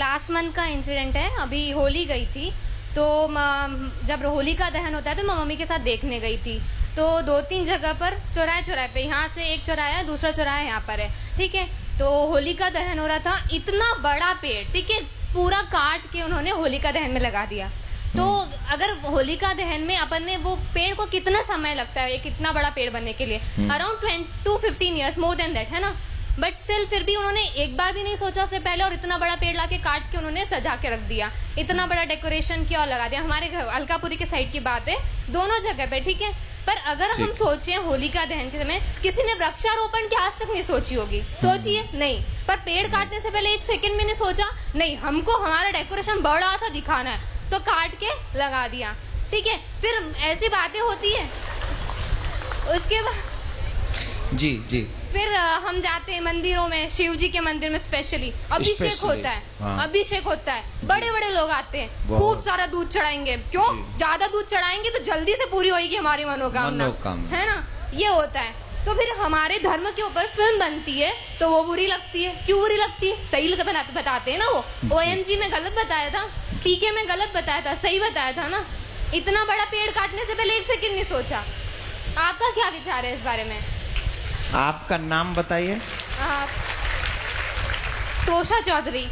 Last month का incident है। अभी होली गई थी, तो जब होली का दहन होता है तो मैं मम्मी के साथ देखने गई थी। तो 2-3 जगह पर चौराहे पे, यहाँ से एक चौराहा है, दूसरा चौराहा यहाँ पर है, ठीक है। तो होली का दहन हो रहा था, इतना बड़ा पेड़, ठीक है, पूरा काट के उन्होंने होली का दहन में लगा दिया। तो अगर होली का दहन में अपन ने वो पेड़ को कितना समय लगता है एक इतना बड़ा पेड़ बनने के लिए, around 10 to 15 years, more than that, है ना। बट स्टिल फिर भी उन्होंने एक बार भी नहीं सोचा उससे पहले, और इतना बड़ा पेड़ लाके काट के उन्होंने सजा के रख दिया, इतना बड़ा डेकोरेशन किया और लगा दिया। हमारे घर अलकापुरी के साइड की बात है, दोनों जगह पे, ठीक है। पर अगर हम सोचे होली का दहन के समय किसी ने वृक्षारोपण की आज तक नहीं सोची होगी, सोचिए नहीं। पर पेड़ काटने से पहले एक सेकंड में नहीं सोचा, नहीं हमको हमारा डेकोरेशन बड़ा सा दिखाना है, तो काट के लगा दिया, ठीक है। फिर ऐसी बातें होती है, उसके बाद जी फिर हम जाते हैं मंदिरों में, शिव जी के मंदिर में स्पेशली अभिषेक होता है। हाँ। अभिषेक होता है, बड़े बड़े लोग आते हैं, खूब सारा दूध चढ़ाएंगे। क्यों? ज्यादा दूध चढ़ाएंगे तो जल्दी से पूरी होगी हमारी मनोकामना, है ना, ये होता है। तो फिर हमारे धर्म के ऊपर फिल्म बनती है तो वो बुरी लगती है। क्यों बुरी लगती है? सही बताते हैं ना, वो OMG में गलत बताया था, PK में गलत बताया था, सही बताया था ना। इतना बड़ा पेड़ काटने से पहले एक सेकंड नहीं सोचा। आपका क्या विचार है इस बारे में? आपका नाम बताइए। तोशा चौधरी।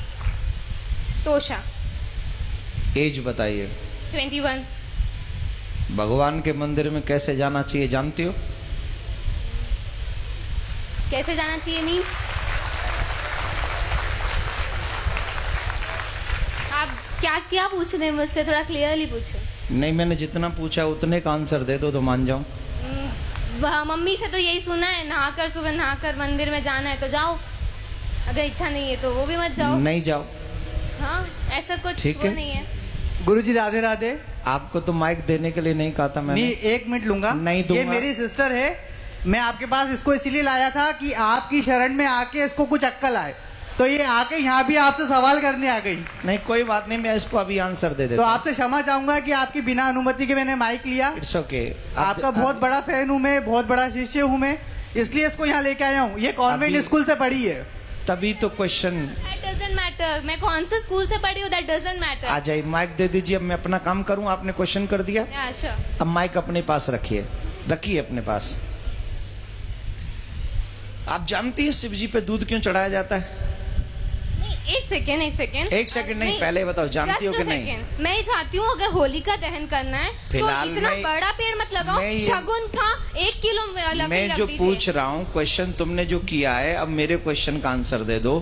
तोशा। एज बताइए। 21। भगवान के मंदिर में कैसे जाना चाहिए जानती हो? कैसे जाना चाहिए मीन्स? आप क्या पूछ रहे हैं मुझसे? थोड़ा क्लियरली पूछे। नहीं, मैंने जितना पूछा उतने का आंसर दे दो तो मान जाऊं। मम्मी से तो यही सुना है, नहाकर सुबह नहाकर मंदिर में जाना है तो जाओ, अगर इच्छा नहीं है तो वो भी मत जाओ। नहीं जाओ। हाँ, ऐसा कुछ वो नहीं है। गुरुजी राधे राधे। आपको तो माइक देने के लिए नहीं कहा था मैंने। नहीं, 1 मिनट लूंगा। नहीं दूंगा। ये मेरी सिस्टर है, मैं आपके पास इसको इसीलिए लाया था कि आपकी शरण में आके इसको कुछ अक्कल आए, तो ये आके यहाँ भी आपसे सवाल करने आ गई। नहीं, कोई बात नहीं, मैं इसको अभी आंसर दे देता तो आपसे क्षमा चाहूंगा कि आपकी बिना अनुमति के मैंने माइक लिया। It's okay. आपका बहुत बड़ा फैन हूँ मैं, बहुत बड़ा शिष्य हूँ मैं, इसलिए इसको यहाँ लेके आया हूँ। ये कॉन्वेंट स्कूल से पढ़ी है। तभी तो क्वेश्चन। That doesn't matter, मैं कौन से स्कूल से पढ़ी हूँ, that doesn't matter। आ जाइए, माइक दे दीजिए। अब मैं अपना काम करूँ, आपने क्वेश्चन कर दिया। Yeah, sure। अब माइक अपने पास रखिए अपने पास। आप जानती हैं शिव जी पे दूध क्यों चढ़ाया जाता है? एक सेकेंड नहीं, पहले बताओ, जानती हो कि नहीं? मैं ही चाहती हूँ अगर होली का दहन करना है तो इतना बड़ा पेड़ मत लगाओ, शगुन का 1 किलो। मैं जो पूछ रहा हूँ क्वेश्चन तुमने जो किया है, अब मेरे क्वेश्चन का आंसर दे दो।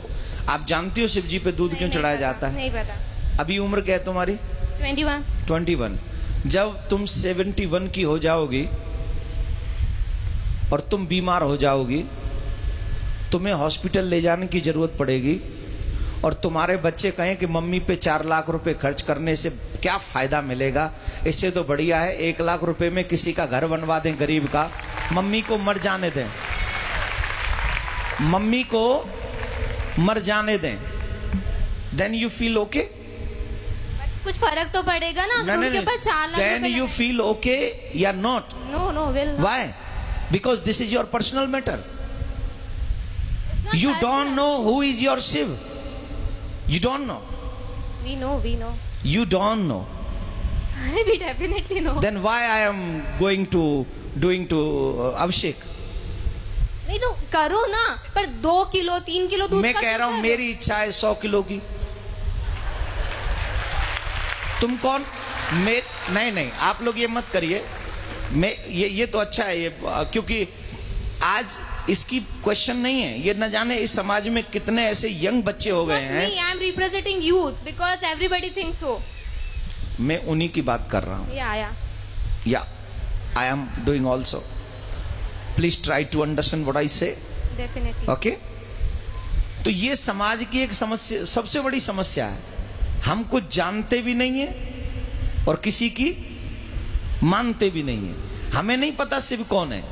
आप जानती हो शिव जी पे दूध क्यों चढ़ाया जाता है? नहीं पता। अभी उम्र क्या है तुम्हारी? 21। जब तुम 71 की हो जाओगी और तुम बीमार हो जाओगी, तुम्हें हॉस्पिटल ले जाने की जरूरत पड़ेगी, और तुम्हारे बच्चे कहें कि मम्मी पे 4 लाख रुपए खर्च करने से क्या फायदा मिलेगा, इससे तो बढ़िया है 1 लाख रुपए में किसी का घर बनवा दें गरीब का, मम्मी को मर जाने दें, मम्मी को मर जाने दें, देन यू फील ओके? कुछ फर्क तो पड़ेगा ना अगर उनके ऊपर 4 lakh. Then you feel okay या not? No will. Why? Because this is your personal matter. You don't know who is your Shiv. You don't know. We know. You don't know. We definitely know. Then why I am doing to Abhishek? नहीं तो करो ना, पर 2 kilo 3 kilo दूध। मैं कह रहा हूँ मेरी इच्छा है 100 किलो की। तुम कौन? नहीं, आप लोग ये मत करिए। मैं ये तो अच्छा है ये, क्योंकि आज इसकी क्वेश्चन नहीं है, ये न जाने इस समाज में कितने ऐसे यंग बच्चे हो गए हैं। I am representing youth because everybody thinks so. मैं उन्हीं की बात कर रहा हूँ। Yeah I am doing also. Please try to understand what I say. Definitely. Okay. तो ये समाज की एक समस्या, सबसे बड़ी समस्या है। हम कुछ जानते भी नहीं है और किसी की मानते भी नहीं है। हमें नहीं पता शिव कौन है,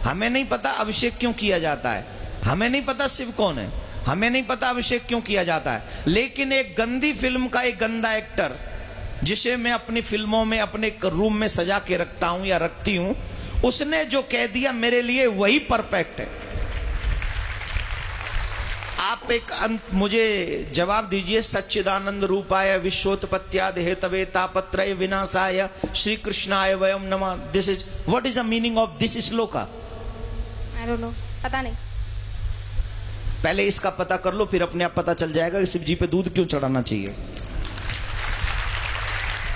हमें नहीं पता अभिषेक क्यों किया जाता है, हमें नहीं पता शिव कौन है, हमें नहीं पता अभिषेक क्यों किया जाता है। लेकिन एक गंदी फिल्म का एक गंदा एक्टर, जिसे मैं अपनी फिल्मों में अपने रूम में सजा के रखता हूं या रखती हूं, उसने जो कह दिया मेरे लिए वही परफेक्ट है। आप एक मुझे जवाब दीजिए। सच्चिदानंद रूपाय विश्वोत्पत्त्यादि हेतवे तापत्रय विनाशाय श्री कृष्णाय वयम नमः। This is what is the meaning of this shloka? I don't know, पता नहीं। पहले इसका पता कर लो, फिर अपने आप पता चल जाएगा कि शिव जी पे दूध क्यों चढ़ाना चाहिए।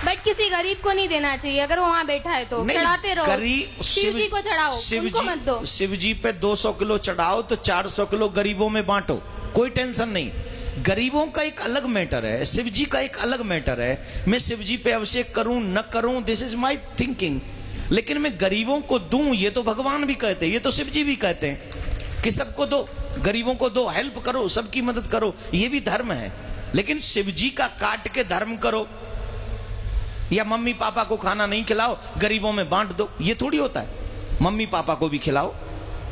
बट किसी गरीब को नहीं देना चाहिए, अगर वो वहाँ बैठा है तो चढ़ाते रहो। शिव जी को चढ़ाओ, उनको मत दो। शिव जी पे 200 किलो चढ़ाओ तो 400 किलो गरीबों में बांटो, कोई टेंशन नहीं। गरीबों का एक अलग मैटर है, शिव जी का एक अलग मैटर है। मैं शिव जी पे अभिषेक करूं न करूं, दिस इज माई थिंकिंग। लेकिन मैं गरीबों को दूं, ये तो भगवान भी कहते हैं, ये तो शिव जी भी कहते हैं कि सबको दो, गरीबों को दो, हेल्प करो, सबकी मदद करो, ये भी धर्म है। लेकिन शिव जी का काट के धर्म करो या मम्मी पापा को खाना नहीं खिलाओ, गरीबों में बांट दो, ये थोड़ी होता है। मम्मी पापा को भी खिलाओ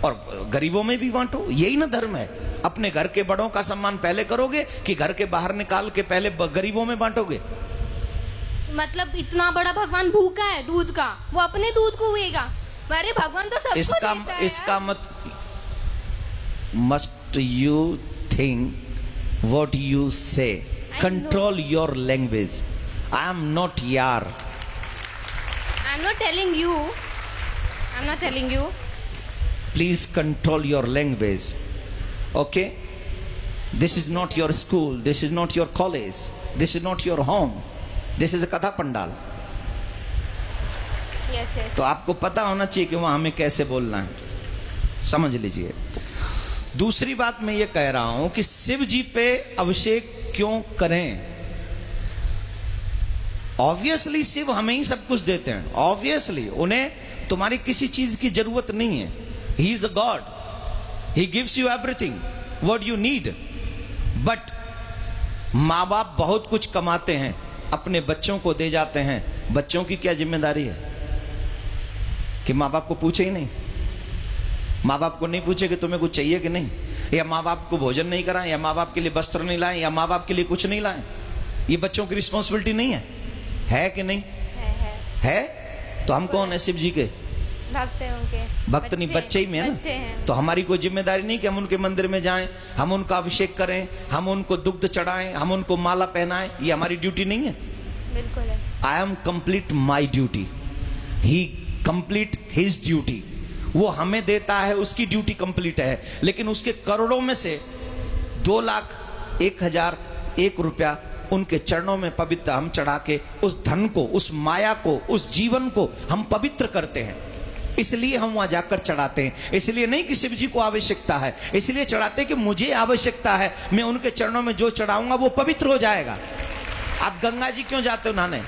और गरीबों में भी बांटो, यही ना धर्म है। अपने घर के बड़ों का सम्मान पहले करोगे कि घर के बाहर निकाल के पहले गरीबों में बांटोगे? मतलब इतना बड़ा भगवान भूखा है दूध का, वो अपने दूध को हुएगा? अरे भगवान तो सबको देता है। इसका must you think what you say, control your language. I am not yaar. I'm not telling you. I'm not telling you. Please control your language. Okay? This is not your school. This is not your college. This is not your home. This is a Katha Pandal. Yes, yes. तो आपको पता होना चाहिए कि वहां हमें कैसे बोलना है, समझ लीजिए। दूसरी बात मैं ये कह रहा हूं कि शिव जी पे अभिषेक क्यों करें? ऑब्वियसली शिव हमें ही सब कुछ देते हैं, ऑब्वियसली उन्हें तुम्हारी किसी चीज की जरूरत नहीं है। He is a God, he gives you everything what you need. But माँ बाप बहुत कुछ कमाते हैं, अपने बच्चों को दे जाते हैं। बच्चों की क्या जिम्मेदारी है कि माँ बाप को पूछे ही नहीं? माँ बाप को नहीं पूछे कि तुम्हें कुछ चाहिए कि नहीं, या माँ बाप को भोजन नहीं कराएं, या माँ बाप के लिए वस्त्र नहीं लाएं, या माँ बाप के लिए कुछ नहीं लाएं? ये बच्चों की रिस्पॉन्सिबिलिटी नहीं है कि नहीं? है। तो हम कौन है? शिव जी के भक्त हैं, उनके भक्त नहीं, बच्चे ही में है ना। तो हमारी कोई जिम्मेदारी नहीं कि हम उनके मंदिर में जाएं, हम उनका अभिषेक करें, हम उनको दुग्ध चढ़ाएं, हम उनको माला पहनाएं? ये हमारी ड्यूटी नहीं है? बिल्कुल है। I am complete my duty, he complete his duty. वो हमें देता है, उसकी ड्यूटी कंप्लीट है। लेकिन उसके करोड़ों में से 2,01,001 रुपया उनके चरणों में पवित्र हम चढ़ा के उस धन को, उस माया को, उस जीवन को हम पवित्र करते हैं। इसलिए हम वहां जाकर चढ़ाते हैं। इसलिए नहीं कि शिव जी को आवश्यकता है, इसलिए चढ़ाते कि मुझे आवश्यकता है, मैं उनके चरणों में जो चढ़ाऊंगा वो पवित्र हो जाएगा। आप गंगा जी क्यों जाते हो नहाने?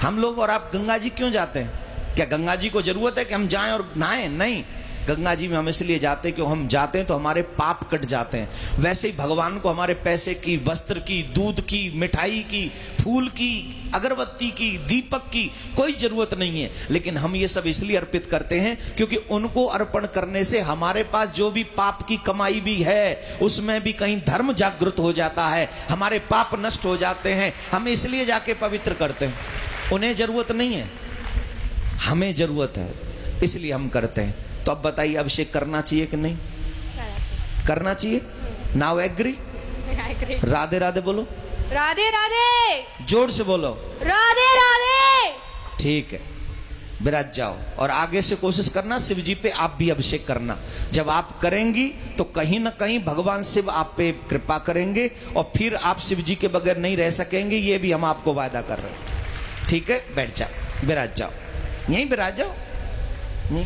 हम लोग और आप गंगा जी क्यों जाते हैं? क्या गंगा जी को जरूरत है कि हम जाएं और नहाएं? नहीं, गंगा जी में हम इसलिए जाते हैं कि हम जाते हैं तो हमारे पाप कट जाते हैं। वैसे ही भगवान को हमारे पैसे की, वस्त्र की, दूध की, मिठाई की, फूल की, अगरबत्ती की, दीपक की कोई जरूरत नहीं है। लेकिन हम ये सब इसलिए अर्पित करते हैं क्योंकि उनको अर्पण करने से हमारे पास जो भी पाप की कमाई भी है उसमें भी कहीं धर्म जागृत हो जाता है, हमारे पाप नष्ट हो जाते हैं। हम इसलिए जाके पवित्र करते हैं। उन्हें जरूरत नहीं है, हमें जरूरत है, इसलिए हम करते हैं। तो अब बताइए, अभिषेक करना चाहिए कि नहीं करना चाहिए? Now agree? राधे राधे बोलो। राधे राधे, जोर से बोलो। राधे राधे। ठीक है, विराज जाओ और आगे से कोशिश करना शिव जी पे आप भी अभिषेक करना। जब आप करेंगी तो कहीं ना कहीं भगवान शिव आप पे कृपा करेंगे और फिर आप शिव जी के बगैर नहीं रह सकेंगे, ये भी हम आपको वादा कर रहे हैं। ठीक है, बैठ जाओ, विराज जाओ, यहीं विराज जाओ। नहीं